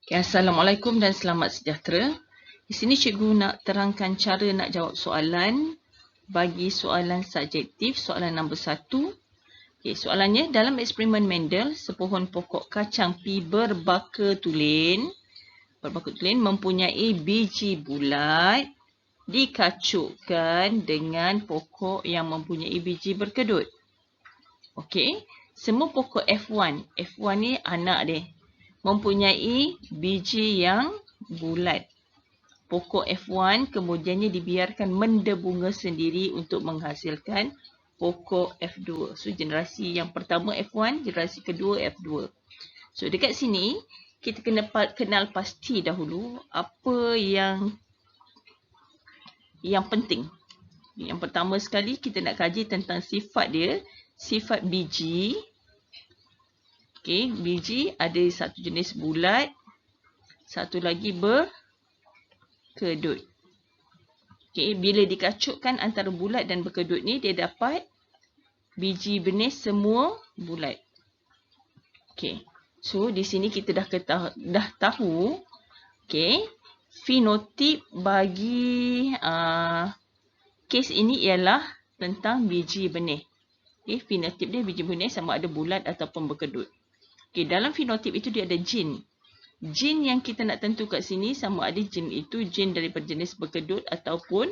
Okay, Assalamualaikum dan selamat sejahtera. Di sini cikgu nak terangkan cara nak jawab soalan bagi soalan subjektif, soalan nombor 1. Okay, soalannya, dalam eksperimen Mendel, sepohon pokok kacang pi berbaka tulen mempunyai biji bulat dikacukkan dengan pokok yang mempunyai biji berkedut. Okey, semua pokok F1 ni anak dia, mempunyai biji yang bulat. Pokok F1 kemudiannya dibiarkan mendebunga sendiri untuk menghasilkan pokok F2. So, generasi yang pertama F1, generasi kedua F2. So, dekat sini, kita kena kenal pasti dahulu apa yang penting. Yang pertama sekali, kita nak kaji tentang sifat dia, sifat biji. Okey, biji ada satu jenis bulat, satu lagi berkedut. Okey, bila dikacukkan antara bulat dan berkedut ni, dia dapat biji benih semua bulat. Okey, so di sini kita dah tahu, okey, fenotip bagi kes ini ialah tentang biji benih. Okey, fenotip dia biji benih sama ada bulat ataupun berkedut. Okay, dalam fenotip itu dia ada jin. Jin yang kita nak tentu kat sini sama ada jin itu jin daripada jenis berkedut ataupun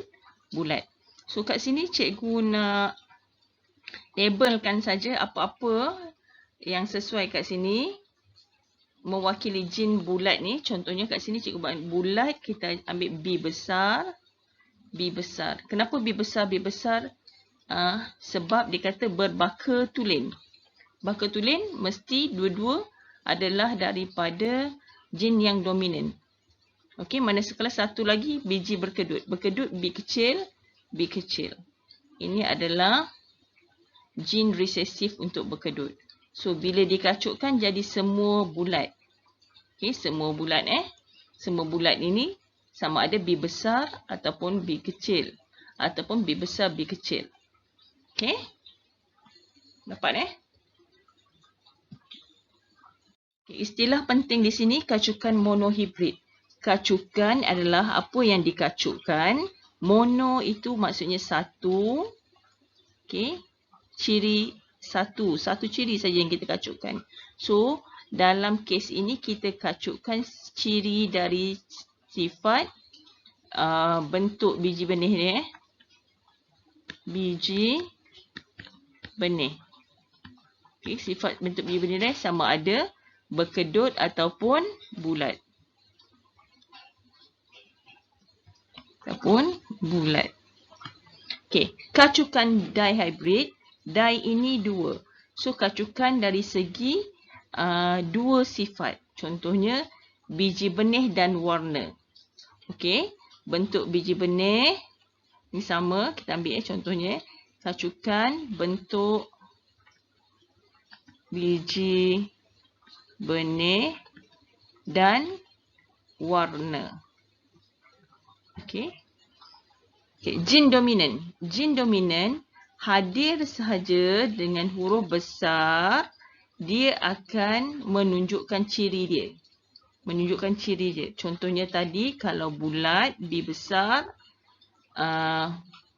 bulat. So kat sini cikgu nak labelkan saja apa-apa yang sesuai kat sini mewakili jin bulat ni. Contohnya kat sini cikgu buat bulat, kita ambil B besar. B besar. Kenapa B besar? B besar sebab dia kata berbaka tulen. Baka tulen mesti dua-dua adalah daripada jin yang dominan. Okey, mana sekala satu lagi biji berkedut. Berkedut B kecil, B kecil. Ini adalah jin resesif untuk berkedut. So, bila dikacukkan jadi semua bulat. Okey, semua bulat Semua bulat ini sama ada B besar ataupun B kecil. Ataupun B besar, B kecil. Okey? Dapat Istilah penting di sini, kacukan monohibrid. Kacukan adalah apa yang dikacukkan. Mono itu maksudnya satu. Okey. Ciri satu. Satu ciri saja yang kita kacukkan. So, dalam kes ini kita kacukkan ciri dari sifat bentuk biji benih ni. Biji benih. Okey, sifat bentuk biji benih ni sama ada berkedut ataupun bulat. Okey, kacukan dihybrid. Di ini dua. So, kacukan dari segi dua sifat. Contohnya, biji benih dan warna. Okey, bentuk biji benih. Ini sama, kita ambil contohnya. Kacukan bentuk biji benih dan warna. Okey. Jin dominan. Jin dominan hadir sahaja dengan huruf besar, dia akan menunjukkan ciri dia. Contohnya tadi, kalau bulat, B besar,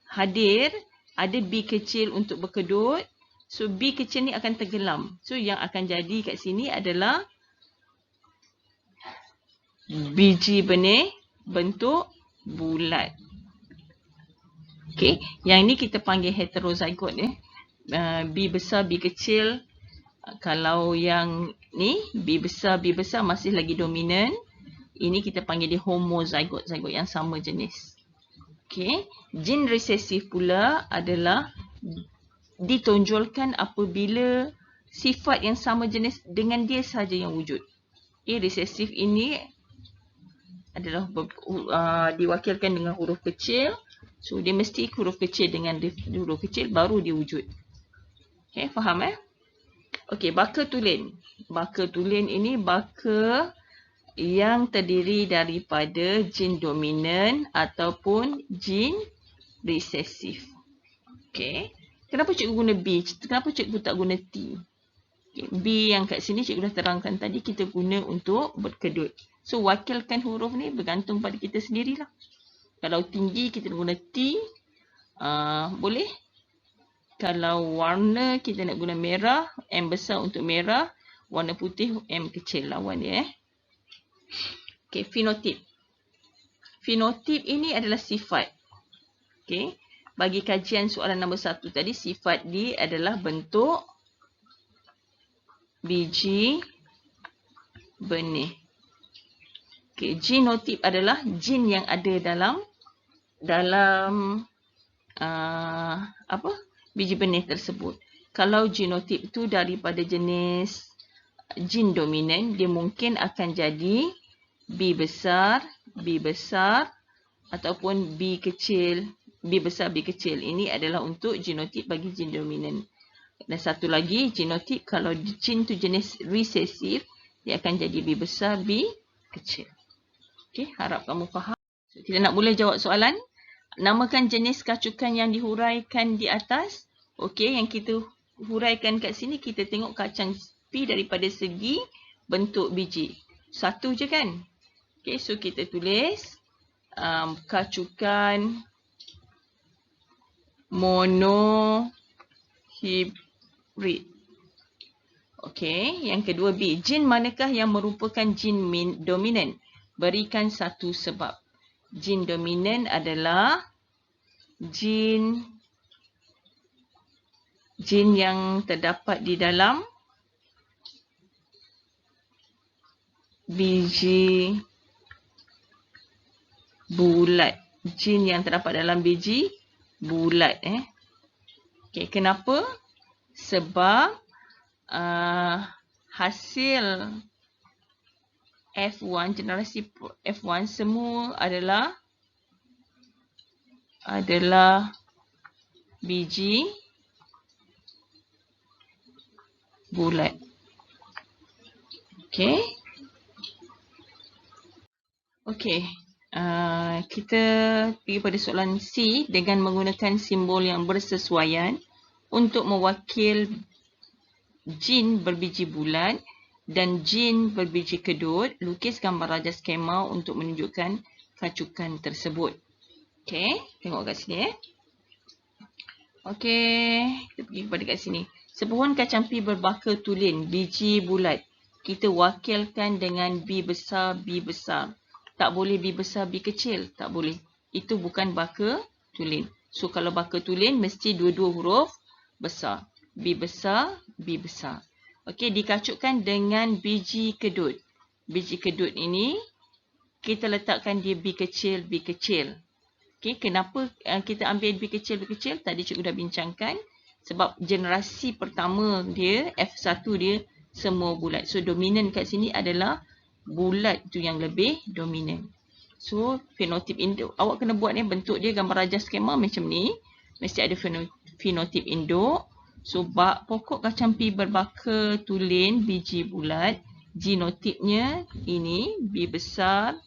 hadir, ada B kecil untuk berkedut. So, B kecil ni akan tenggelam. So, yang akan jadi kat sini adalah biji benih bentuk bulat. Okey, yang ni kita panggil heterozygot B besar, B kecil. Kalau yang ni, B besar masih lagi dominan. Ini kita panggil dia homozygot, zygot yang sama jenis. Okey, jin resesif pula adalah ditonjolkan apabila sifat yang sama jenis dengan dia sahaja yang wujud. Okay, resesif ini adalah diwakilkan dengan huruf kecil. So, dia mesti huruf kecil dengan huruf kecil baru dia wujud. Okay, faham Okay, baka tulen. Baka tulen ini baka yang terdiri daripada jin dominan ataupun jin resesif. Okay. Kenapa cikgu guna B? Kenapa cikgu tak guna T? Okay, B yang kat sini cikgu dah terangkan tadi kita guna untuk berkedut. So, wakilkan huruf ni bergantung pada kita sendirilah. Kalau tinggi kita guna T, boleh. Kalau warna kita nak guna merah, M besar untuk merah. Warna putih, M kecil lawan dia. Okay, fenotip. Fenotip ini adalah sifat. Okay. Bagi kajian soalan nombor 1 tadi, sifat dia adalah bentuk biji benih. Okay, genotip adalah jin yang ada dalam biji benih tersebut. Kalau genotip tu daripada jenis jin dominan, dia mungkin akan jadi B besar ataupun B kecil, B besar, B kecil. Ini adalah untuk genotip bagi jin dominan. Dan satu lagi, genotip kalau jin tu jenis resesif, dia akan jadi B besar, B kecil. Okey, harap kamu faham. So, kita nak boleh jawab soalan. Namakan jenis kacukan yang dihuraikan di atas. Okey, yang kita huraikan kat sini, kita tengok kacang P daripada segi bentuk biji. Satu je kan? Okey, so kita tulis kacukan monohibrid. Okey, yang kedua B. Jin manakah yang merupakan jin dominan? Berikan satu sebab. Jin dominan adalah jin yang terdapat di dalam biji bulat. Jin yang terdapat dalam biji bulat. Okay, kenapa? Sebab hasil F1, generasi F1 semua adalah biji bulat. Okay. Okay. Kita pergi pada soalan C dengan menggunakan simbol yang bersesuaian untuk mewakil jin berbiji bulat dan jin berbiji kedut. Lukis gambar raja skema untuk menunjukkan kacukan tersebut. Okay, tengok kat sini. Okay, kita pergi kepada kat sini. Sepohon kacang P berbaka tulen, biji bulat. Kita wakilkan dengan B besar, B besar. Tak boleh B besar, B kecil. Tak boleh. Itu bukan baka tulen. So, kalau baka tulen, mesti dua-dua huruf besar. B besar, B besar. Okey, dikacukkan dengan biji kedut. Biji kedut ini, kita letakkan dia B kecil, B kecil. Okey, kenapa kita ambil B kecil, B kecil? Tadi cikgu dah bincangkan. Sebab generasi pertama dia, F1 dia, semua bulat. So, dominan kat sini adalah bulat tu yang lebih dominan. So, fenotip induk. Awak kena buat ni bentuk dia gambar raja skema macam ni. Mesti ada fenotip induk. So, pokok kacang P berbaka tulen biji bulat. Genotipnya ini B besar,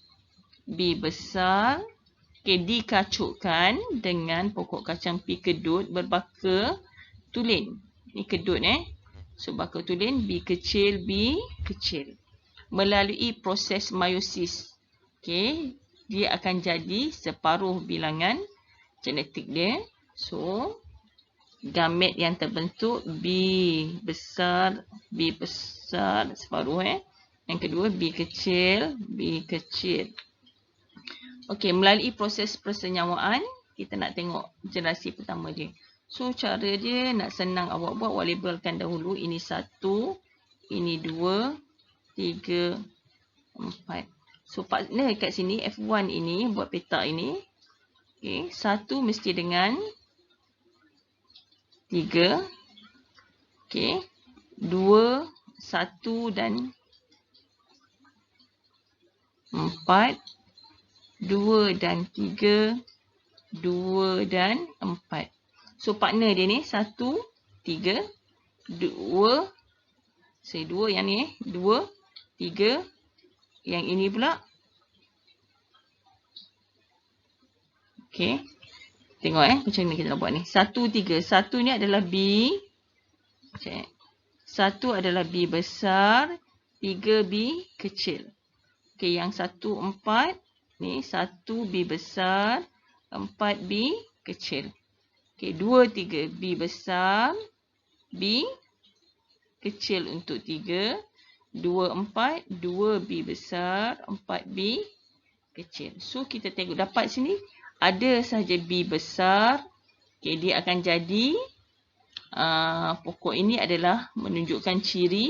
B besar. Okay, dikacukkan dengan pokok kacang P kedut berbaka tulen. Ini kedut So, baka tulen B kecil, B kecil. Melalui proses meiosis. Okay, dia akan jadi separuh bilangan genetik dia. So, gamet yang terbentuk B besar separuh. Yang kedua B kecil, B kecil. Okey, melalui proses persenyawaan, kita nak tengok generasi pertama dia. So, cara dia nak senang awak buat, awak labelkan dahulu. Ini 1, ini 2, 3, 4. So, partner kat sini, F1 ini, buat peta ini. Okay, 1 mesti dengan 3. Okay, 2, 1 dan 4. 2 dan 3, 2 dan 4. So, partner dia ni 1, 3, 2. Saya 2 yang ni 2, 3. Yang ini pula. Okey. Tengok macam ni kita nak buat ni. 1, 3. 1 ni adalah B. Check. 1 adalah B besar, 3 B kecil. Okey, yang 1, 4. Ni 1 B besar, 4 B kecil. Okey, 2, 3 B besar, B kecil untuk 3. 2, 4, 2 B besar, 4 B kecil. So, kita tengok dapat sini ada sahaja B besar. Okey, dia akan jadi pokok ini adalah menunjukkan ciri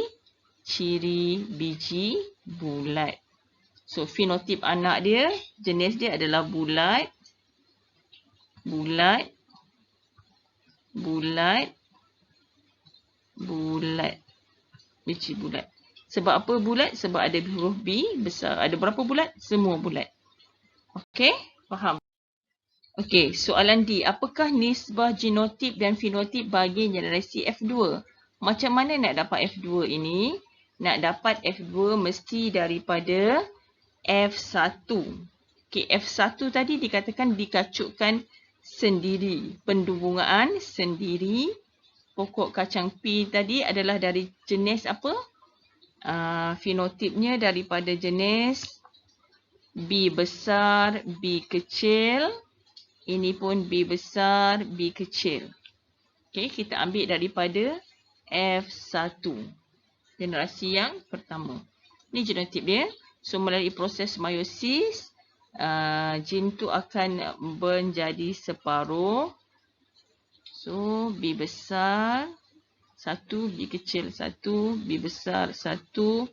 biji bulat. So, fenotip anak dia, jenis dia adalah bulat, biji bulat. Sebab apa bulat? Sebab ada huruf B besar. Ada berapa bulat? Semua bulat. Okey, faham? Okey, soalan D. Apakah nisbah genotip dan fenotip bagi generasi F2? Macam mana nak dapat F2 ini? Nak dapat F2 mesti daripada F1. Okey, F1 tadi dikatakan dikacukkan sendiri. Pendubungan sendiri. Pokok kacang P tadi adalah dari jenis apa? Fenotipnya daripada jenis B besar, B kecil. Ini pun B besar, B kecil. Okey, kita ambil daripada F1. Generasi yang pertama. Ini genotip dia. So, melalui proses meiosis, gen tu akan menjadi separuh. So, B besar, 1, B kecil 1, B besar 1,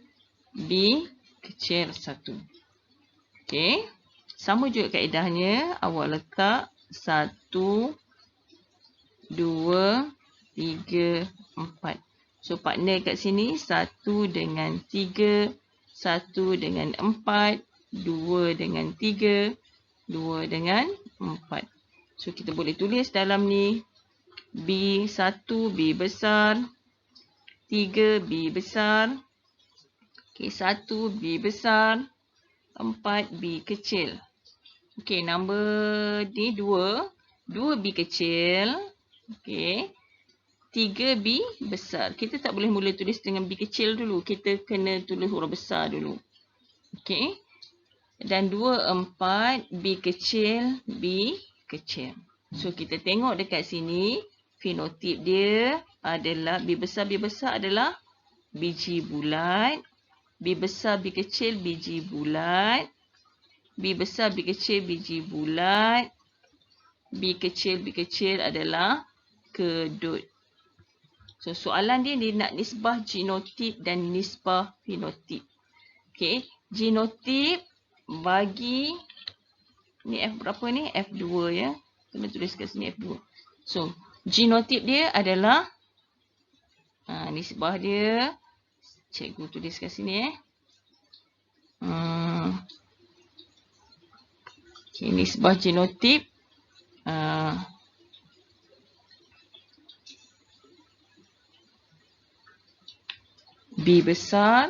B kecil 1. Okey. Sama juga kaedahnya, awak letak 1, 2, 3, 4. So, partner kat sini 1 dengan 3, 1 dengan 4, 2 dengan 3, 2 dengan 4. So, kita boleh tulis dalam ni B1, B besar, 3, B besar, okay, 1, B besar, 4, B kecil. Okey, nombor ni 2. 2 B kecil. Okey. 3 B besar. Kita tak boleh mula tulis dengan B kecil dulu. Kita kena tulis huruf besar dulu. Okey. Dan 2, 4 B kecil, B kecil. So, kita tengok dekat sini. Fenotip dia adalah B besar adalah biji bulat. B besar, B kecil, biji bulat. B besar, B kecil, biji bulat. B kecil adalah kedut. So, soalan dia nak nisbah genotip dan nisbah fenotip. Okey, genotip bagi ni F berapa ni? F2 ya. Kena tulis kat sini F2. So, genotip dia adalah nisbah dia. Cikgu tulis kat sini Okay, nisbah genotip B besar,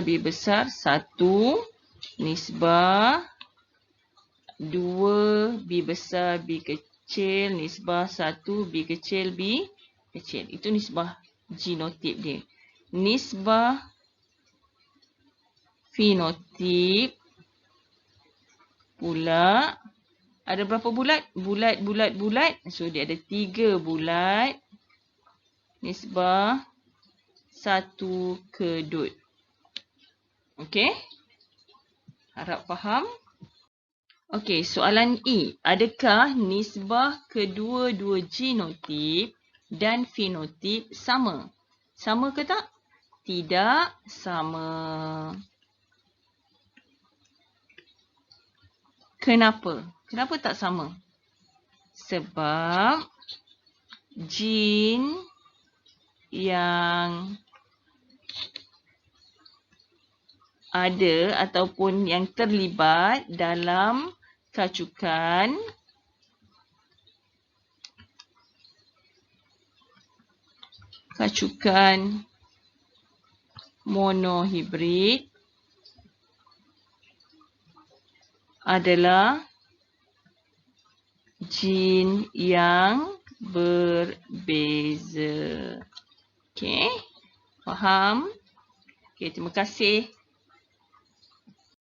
B besar 1 nisbah 2 B besar, B kecil nisbah 1 B kecil, B kecil. Itu nisbah genotip dia. Nisbah fenotip pula ada berapa bulat? Bulat. So, dia ada 3 bulat. Nisbah 1 kedut. Okey? Harap faham. Okey, soalan E. Adakah nisbah kedua-dua genotip dan fenotip sama? Sama ke tak? Tidak sama. Kenapa? Kenapa tak sama? Sebab gen yang ada ataupun yang terlibat dalam kacukan monohibrid adalah gen yang berbeza. Okey, faham? Okey, terima kasih.